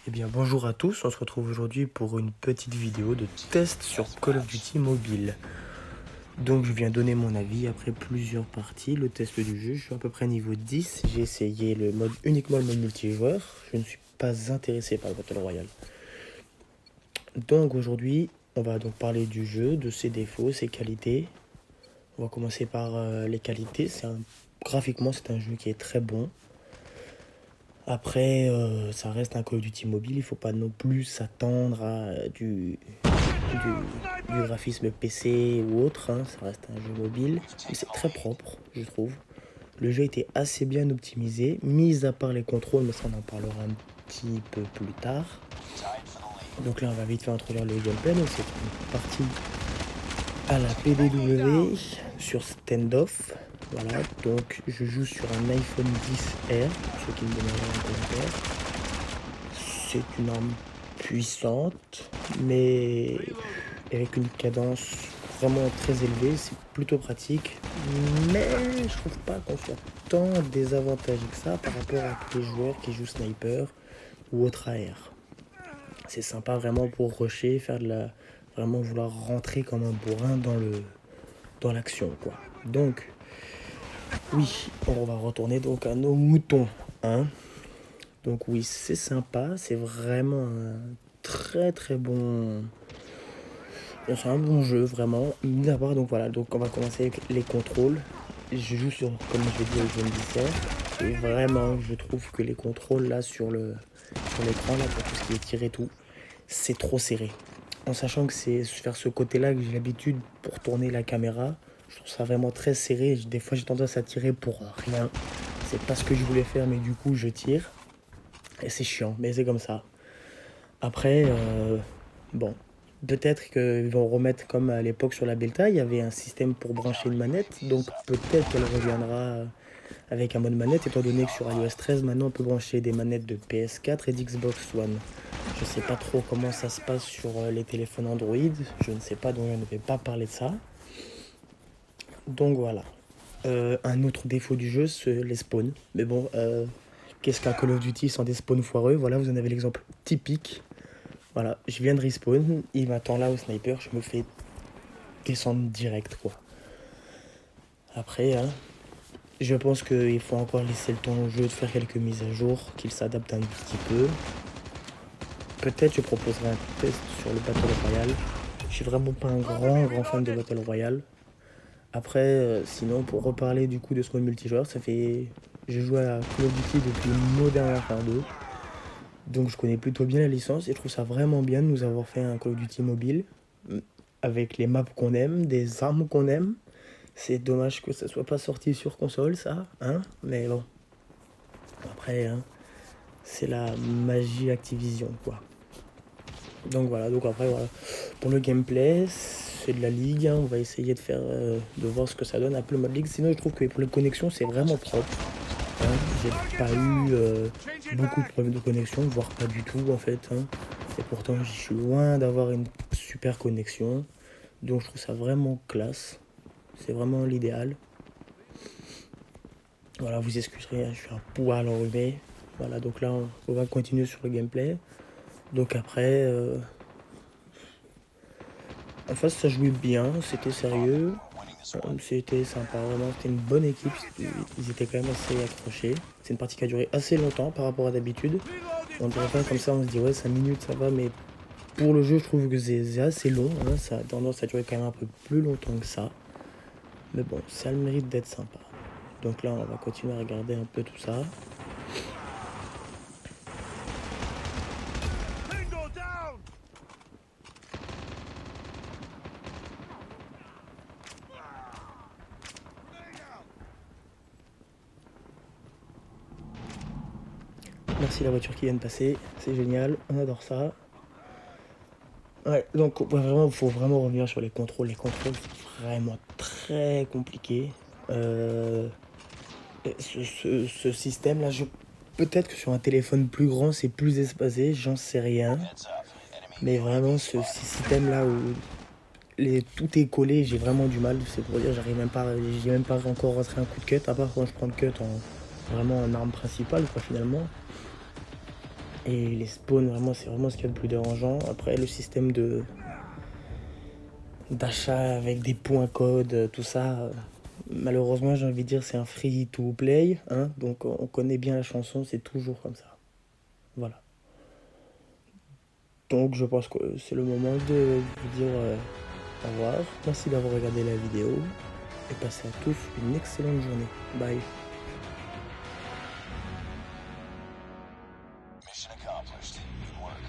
Eh bien bonjour à tous, on se retrouve aujourd'hui pour une petite vidéo de test sur Call of Duty Mobile. Donc je viens donner mon avis après plusieurs parties, le test du jeu, je suis à peu près niveau 10, j'ai essayé uniquement le mode multijoueur, je ne suis pas intéressé par le Battle Royale. Donc aujourd'hui, on va donc parler du jeu, de ses défauts, ses qualités. On va commencer par les qualités, graphiquement c'est un jeu qui est très bon. Après, ça reste un Call of Duty mobile, il ne faut pas non plus s'attendre à du graphisme PC ou autre, hein. Ça reste un jeu mobile, mais c'est très propre, je trouve. Le jeu était assez bien optimisé, mis à part les contrôles, mais ça on en parlera un petit peu plus tard. Donc là, on va vite faire introduire le gameplay. Donc c'est une partie à la PBW sur standoff. Voilà, donc je joue sur un iPhone 10R, pour ceux qui me demandent un commentaire. C'est une arme puissante, mais avec une cadence vraiment très élevée, c'est plutôt pratique. Mais je trouve pas qu'on soit tant désavantagé que ça par rapport à tous les joueurs qui jouent sniper ou autre AR. C'est sympa vraiment pour rusher, vraiment vouloir rentrer comme un bourrin dans l'action, quoi. Donc, oui, on va retourner donc à nos moutons, hein. Donc oui, c'est sympa, c'est vraiment un très très bon... C'est un bon jeu, vraiment. D'abord, donc voilà, donc on va commencer avec les contrôles. Je joue sur, comme je l'ai dit, le jeu de 10. Et vraiment, je trouve que les contrôles là sur l'écran, là, pour tout ce qui est tir et tout, c'est trop serré. En sachant que c'est vers ce côté-là que j'ai l'habitude pour tourner la caméra, je trouve ça vraiment très serré. Des fois, j'ai tendance à tirer pour rien. C'est pas ce que je voulais faire, mais du coup, je tire. Et c'est chiant, mais c'est comme ça. Après, bon, peut-être qu'ils vont remettre comme à l'époque sur la Belta, il y avait un système pour brancher une manette. Donc peut-être qu'elle reviendra avec un mode manette, étant donné que sur iOS 13, maintenant on peut brancher des manettes de PS4 et d'Xbox One. Je sais pas trop comment ça se passe sur les téléphones Android, je ne sais pas, donc je ne vais pas parler de ça. Donc voilà. Un autre défaut du jeu, c'est les spawns. Mais bon, qu'est-ce qu'un Call of Duty sans des spawns foireux? Voilà, vous en avez l'exemple typique. Voilà, je viens de respawn, il m'attend là au sniper, je me fais descendre direct, quoi. Après, hein, je pense qu'il faut encore laisser le temps au jeu de faire quelques mises à jour, qu'il s'adapte un petit peu. Peut-être je proposerai un test sur le Battle Royale. Je suis vraiment pas un grand fan de Battle Royale. Après, sinon, pour reparler du coup de ce mode multijoueur, je joue à Call of Duty depuis Modern Warfare 2. Donc je connais plutôt bien la licence et je trouve ça vraiment bien de nous avoir fait un Call of Duty mobile avec les maps qu'on aime, des armes qu'on aime. C'est dommage que ça soit pas sorti sur console, ça, hein, mais bon. Après, hein, c'est la magie Activision, quoi. Donc voilà, donc après, voilà. Pour le gameplay, c'est de la ligue, hein, on va essayer de voir ce que ça donne un peu le mode ligue. Sinon, je trouve que pour les connexions, c'est vraiment propre. Hein. J'ai pas eu beaucoup de problèmes de connexion, voire pas du tout, en fait. Hein. Et pourtant, je suis loin d'avoir une super connexion. Donc je trouve ça vraiment classe. C'est vraiment l'idéal. Voilà, vous excuserez, hein, je suis un poil enrhumé. Voilà, donc là, on va continuer sur le gameplay. Donc après, en face, ça jouait bien, c'était sérieux. C'était sympa, vraiment, c'était une bonne équipe. Ils étaient quand même assez accrochés. C'est une partie qui a duré assez longtemps par rapport à d'habitude. On dirait pas comme ça, on se dit ouais, 5 minutes ça va, mais pour le jeu, je trouve que c'est assez long. Hein, ça a tendance à durer quand même un peu plus longtemps que ça. Mais bon, ça a le mérite d'être sympa. Donc là, on va continuer à regarder un peu tout ça. Merci la voiture qui vient de passer, c'est génial, on adore ça. Ouais, donc ouais, vraiment, il faut vraiment revenir sur les contrôles. Les contrôles, c'est vraiment très compliqué. Ce système-là, peut-être que sur un téléphone plus grand, c'est plus espacé, j'en sais rien. Mais vraiment, ce système-là où tout est collé, j'ai vraiment du mal. C'est pour dire, j'ai même pas encore rentré un coup de cut, à part quand je prends le cut vraiment en arme principale, quoi, finalement. Et les spawns, vraiment, c'est vraiment ce qu'il y a de plus dérangeant. Après, le système d'achat avec des points codes, tout ça, malheureusement, j'ai envie de dire, c'est un free to play, hein, donc on connaît bien la chanson, c'est toujours comme ça. Voilà. Donc je pense que c'est le moment de vous dire au revoir. Merci d'avoir regardé la vidéo et passez à tous une excellente journée. Bye. Mission accomplished. Good work.